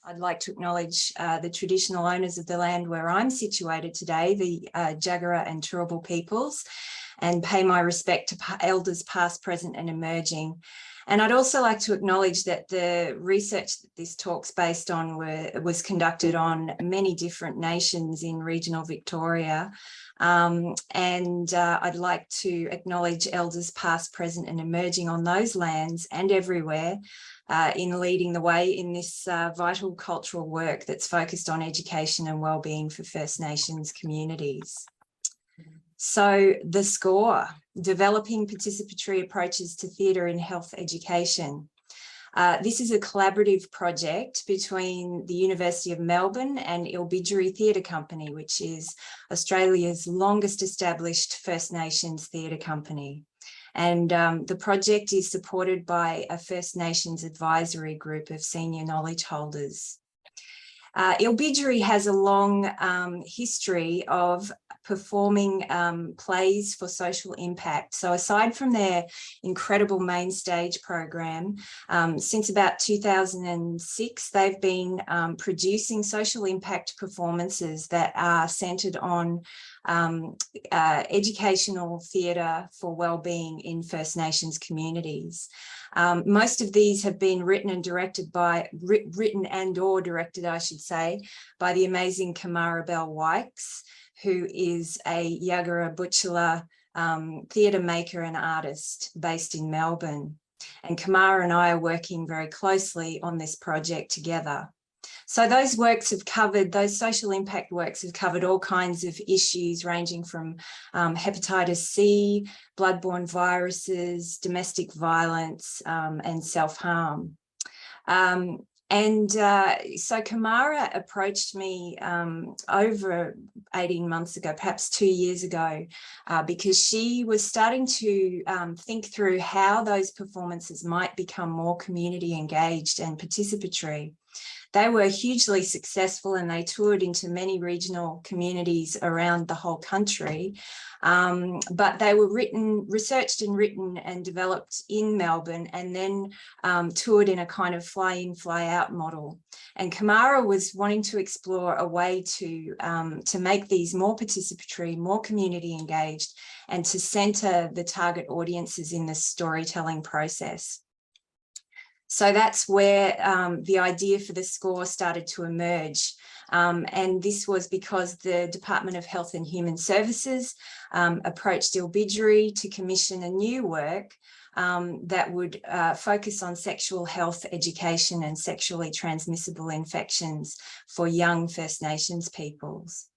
I'd like to acknowledge the traditional owners of the land where I'm situated today, the Jagera and Turrbal peoples, and pay my respect to elders past, present and emerging. And I'd also like to acknowledge that the research that this talk's based on was conducted on many different nations in regional Victoria. I'd like to acknowledge elders past, present and emerging on those lands and everywhere in leading the way in this vital cultural work that's focused on education and wellbeing for First Nations communities. So the score, developing participatory approaches to theatre in health education. This is a collaborative project between the University of Melbourne and ILBIJERRI Theatre Company, which is Australia's longest established First Nations theatre company. And the project is supported by a First Nations advisory group of senior knowledge holders. ILBIJERRI has a long history of performing plays for social impact. So aside from their incredible main stage program, since about 2006, they've been producing social impact performances that are centred on educational theatre for wellbeing in First Nations communities. Most of these have been written and or directed, I should say, by the amazing Kamara Bell-Wykes, who is a Jagera Butchula theatre maker and artist based in Melbourne. And Kamara and I are working very closely on this project together. So those works have covered, those social impact works have covered all kinds of issues ranging from hepatitis C, bloodborne viruses, domestic violence and self-harm. So Kamara approached me over 18 months ago, perhaps 2 years ago, because she was starting to think through how those performances might become more community engaged and participatory. They were hugely successful and they toured into many regional communities around the whole country, but they were researched and written and developed in Melbourne and then toured in a kind of fly-in, fly-out model. And Kamara was wanting to explore a way to make these more participatory, more community engaged, and to centre the target audiences in the storytelling process. So that's where the idea for the score started to emerge. And this was because the Department of Health and Human Services approached ILBIJERRI to commission a new work that would focus on sexual health education and sexually transmissible infections for young First Nations peoples.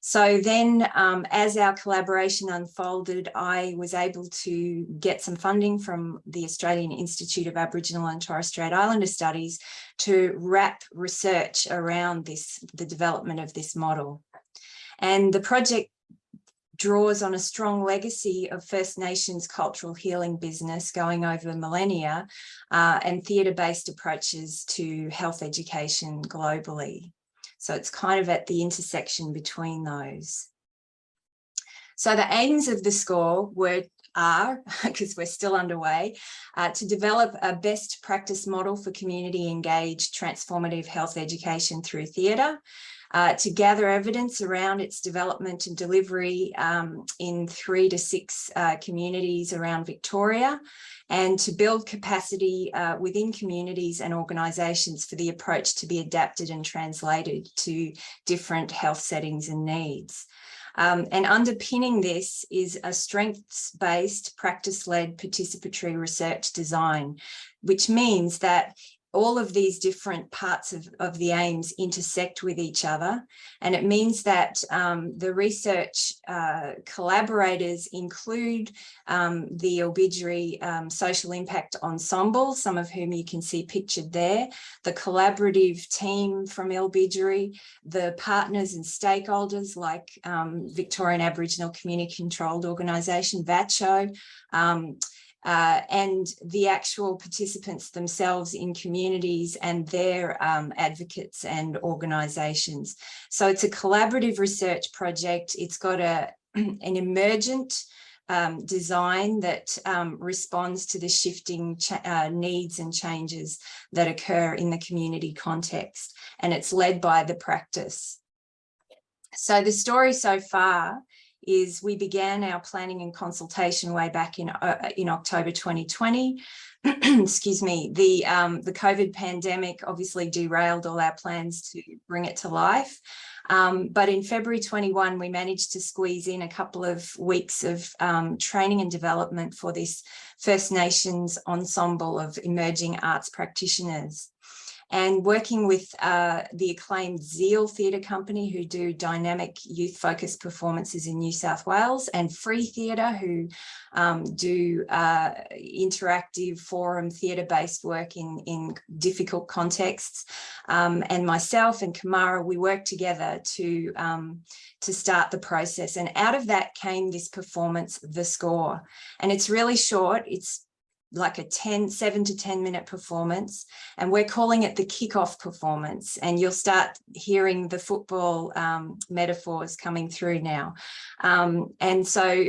So then, as our collaboration unfolded, I was able to get some funding from the Australian Institute of Aboriginal and Torres Strait Islander Studies to wrap research around the development of this model. And the project draws on a strong legacy of First Nations cultural healing business going over millennia and theatre-based approaches to health education globally. So it's kind of at the intersection between those. So the aims of the score are, because we're still underway, to develop a best practice model for community engaged transformative health education through theatre, to gather evidence around its development and delivery in 3 to 6 communities around Victoria, and to build capacity within communities and organisations for the approach to be adapted and translated to different health settings and needs. And underpinning this is a strengths-based, practice-led participatory research design, which means that all of these different parts of the aims intersect with each other. And it means that the research collaborators include the ILBIJERRI Social Impact Ensemble, some of whom you can see pictured there, the collaborative team from ILBIJERRI, the partners and stakeholders like Victorian Aboriginal Community Controlled Organisation, VACCHO, and the actual participants themselves in communities and their advocates and organisations. So it's a collaborative research project. It's got an emergent design that responds to the shifting needs and changes that occur in the community context, and it's led by the practice. So the story so far is we began our planning and consultation way back in October 2020. Excuse me, the COVID pandemic obviously derailed all our plans to bring it to life. But in February 21, we managed to squeeze in a couple of weeks of training and development for this First Nations ensemble of emerging arts practitioners. And working with the acclaimed Zeal Theatre Company, who do dynamic youth-focused performances in New South Wales, and Free Theatre, who do interactive forum theatre-based work in difficult contexts. And myself and Kamara, we worked together to start the process. And out of that came this performance, The Score. And it's really short. It's like a 7 to 10 minute performance, and we're calling it the kickoff performance, and you'll start hearing the football metaphors coming through now, and so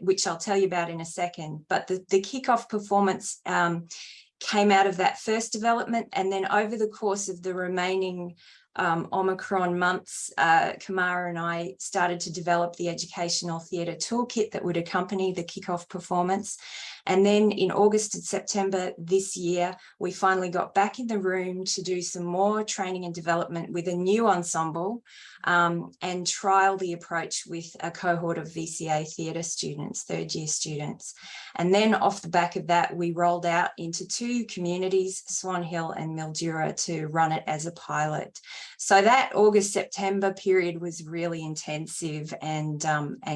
which I'll tell you about in a second. But the kickoff performance came out of that first development, and then over the course of the remaining Omicron months, Kamara and I started to develop the educational theatre toolkit that would accompany the kickoff performance. And then in August and September this year, we finally got back in the room to do some more training and development with a new ensemble and trial the approach with a cohort of VCA theatre students, third year students. And then off the back of that, we rolled out into 2 communities, Swan Hill and Mildura, to run it as a pilot. So that August-September period was really intensive and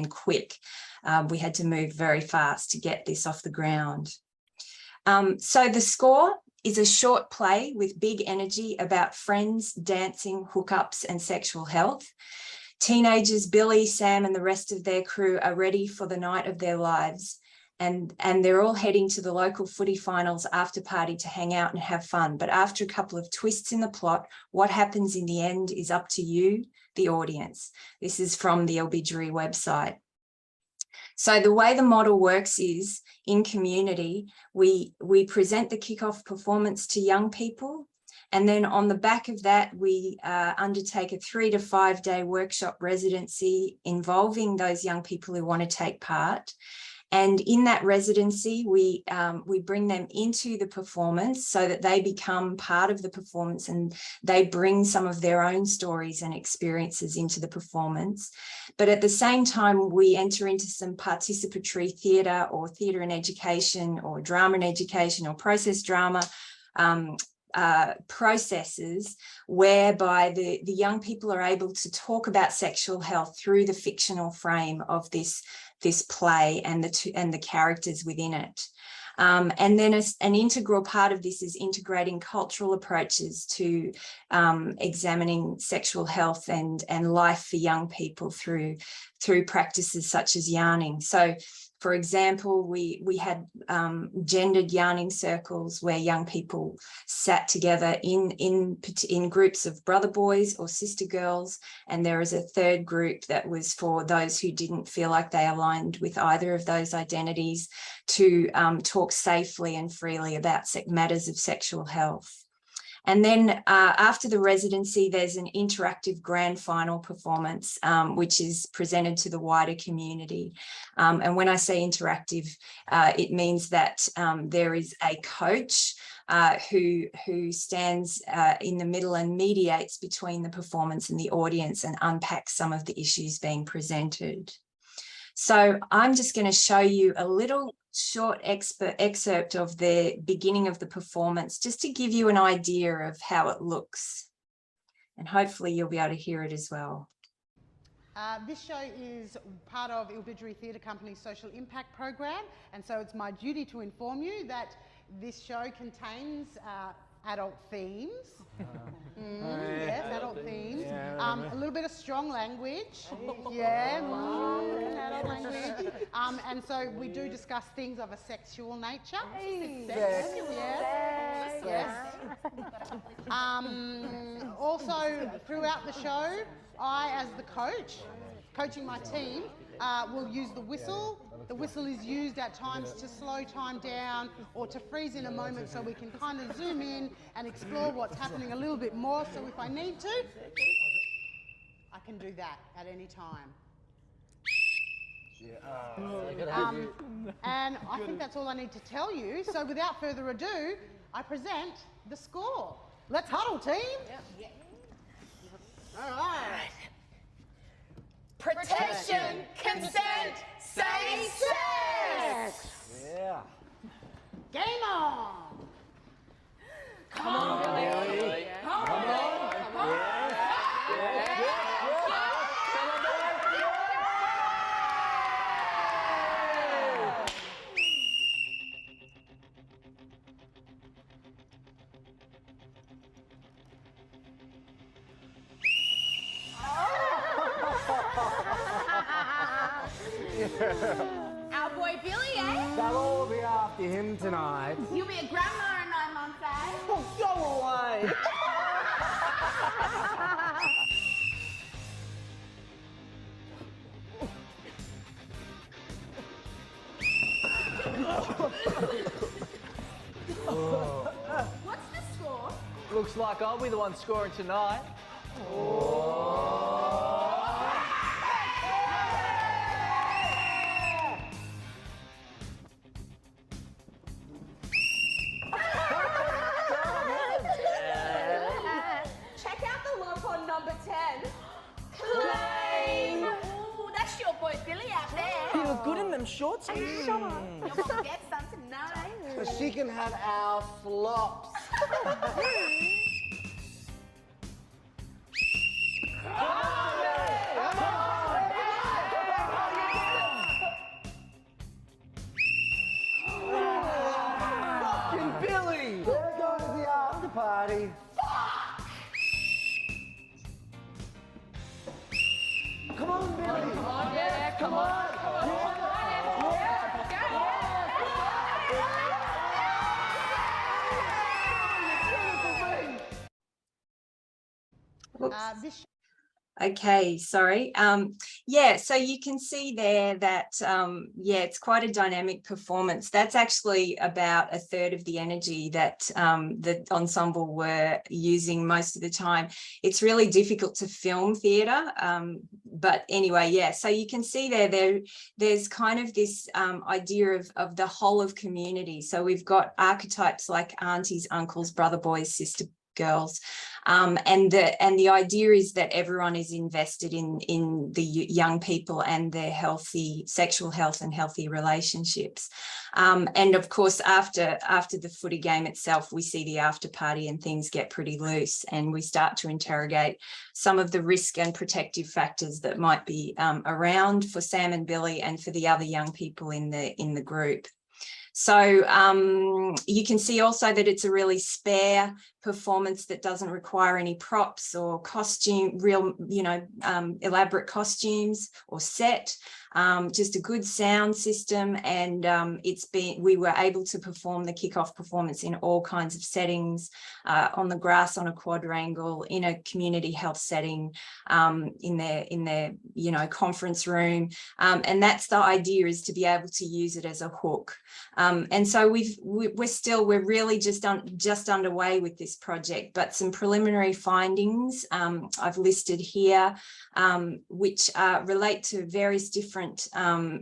quick. We had to move very fast to get this off the ground. So The Score is a short play with big energy about friends, dancing, hookups, and sexual health. Teenagers Billy, Sam, and the rest of their crew are ready for the night of their lives. And they're all heading to the local footy finals after party to hang out and have fun. But after a couple of twists in the plot, what happens in the end is up to you, the audience. This is from the ILBIJERRI website. So the way the model works is, in community, we present the kickoff performance to young people, and then on the back of that, we undertake a 3 to 5 day workshop residency involving those young people who want to take part. And in that residency, we bring them into the performance so that they become part of the performance and they bring some of their own stories and experiences into the performance. But at the same time, we enter into some participatory theatre or theatre in education or drama in education or process drama processes whereby the young people are able to talk about sexual health through the fictional frame of this play and the characters within it. And then an integral part of this is integrating cultural approaches to examining sexual health and life for young people through practices such as yarning. So, for example, we had gendered yarning circles where young people sat together in groups of brother boys or sister girls, and there is a third group that was for those who didn't feel like they aligned with either of those identities to talk safely and freely about matters of sexual health. And then after the residency, there's an interactive grand final performance, which is presented to the wider community. And when I say interactive, it means that there is a coach who stands in the middle and mediates between the performance and the audience and unpacks some of the issues being presented. So I'm just going to show you a little short excerpt of the beginning of the performance, just to give you an idea of how it looks. And hopefully you'll be able to hear it as well. This show is part of ILBIJERRI Theatre Company's social impact program, and so it's my duty to inform you that this show contains adult themes. Yes, adult themes. A little bit of strong language. Adult language. And so we do discuss things of a sexual nature. Yes. Also, throughout the show, I, as the coach, coaching my team, will use the whistle. The whistle is used at times to slow time down or to freeze in a moment so we can kind of zoom in and explore what's happening a little bit more. So if I need to, I can do that at any time. And I think that's all I need to tell you. So without further ado, I present the score. Let's huddle, team. Yep. All right. Protection, consent, safe sex. Yeah. Game on. Come on, Billy. Come on. Come on. Our boy Billy, eh? They'll all be after him tonight. You'll be a grandma in 9 months, eh? Oh, go away! What's the score? Looks like I'll be the one scoring tonight. Check out the look on number 10. Claim! Ooh, that's your boy Billy out there. You look good in them shorts. Shut up. You're gonna get some tonight. So she can have our flops. Fucking Billy! We're going to the after party. Come on, Billy! Come on, yeah, come on! This Okay, sorry. Yeah, so you can see there that, yeah, it's quite a dynamic performance. That's actually about a third of the energy that the ensemble were using most of the time. It's really difficult to film theatre, but anyway, yeah, so you can see there's kind of this idea of the whole of community. So we've got archetypes like aunties, uncles, brother boys, sister girls, and the idea is that everyone is invested in the young people and their healthy sexual health and healthy relationships, and of course after the footy game itself we see the after party and things get pretty loose and we start to interrogate some of the risk and protective factors that might be around for Sam and Billy and for the other young people in the group. So you can see also that it's a really spare performance that doesn't require any props or elaborate costumes or set, just a good sound system. And we were able to perform the kickoff performance in all kinds of settings, on the grass, on a quadrangle, in a community health setting, in their conference room. And that's the idea, is to be able to use it as a hook. And so we're really just underway with this project, but some preliminary findings I've listed here, which relate to various different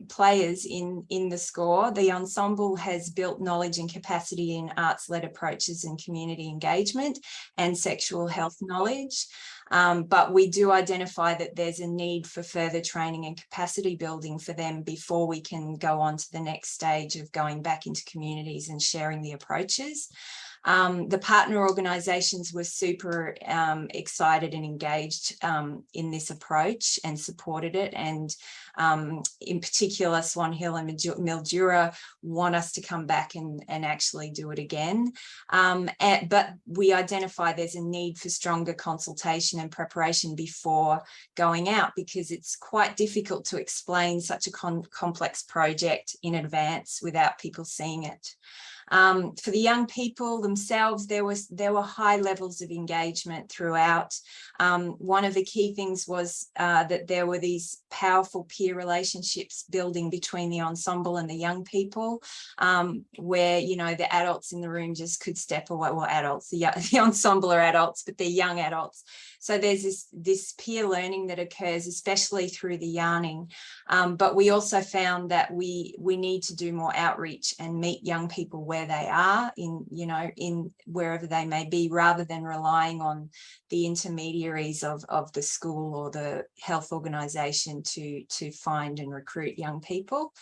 players in the score. The ensemble has built knowledge and capacity in arts-led approaches and community engagement and sexual health knowledge. But we do identify that there's a need for further training and capacity building for them before we can go on to the next stage of going back into communities and sharing the approaches. The partner organisations were super excited and engaged in this approach and supported it. And in particular, Swan Hill and Mildura want us to come back and actually do it again. But we identify there's a need for stronger consultation and preparation before going out, because it's quite difficult to explain such a complex project in advance without people seeing it. For the young people themselves, there were high levels of engagement throughout. One of the key things was that there were these powerful peer relationships building between the ensemble and the young people, where, you know, the adults in the room just could step away. Well, adults, the ensemble are adults, but they're young adults. So there's this peer learning that occurs, especially through the yarning. But we also found that we need to do more outreach and meet young people where they are in wherever they may be, rather than relying on the intermediaries of the school or the health organisation to find and recruit young people.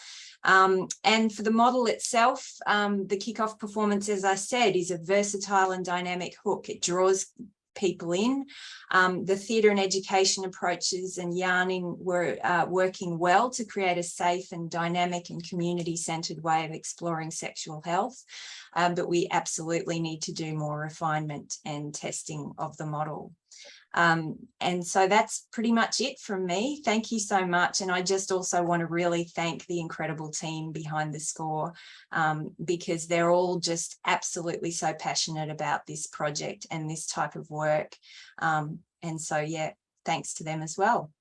And for the model itself, the kickoff performance, as I said, is a versatile and dynamic hook. It draws people in. The theatre and education approaches and yarning were working well to create a safe and dynamic and community-centred way of exploring sexual health. But we absolutely need to do more refinement and testing of the model. And so that's pretty much it from me. Thank you so much. And I just also want to really thank the incredible team behind the score, because they're all just absolutely so passionate about this project and this type of work. And so, yeah, thanks to them as well.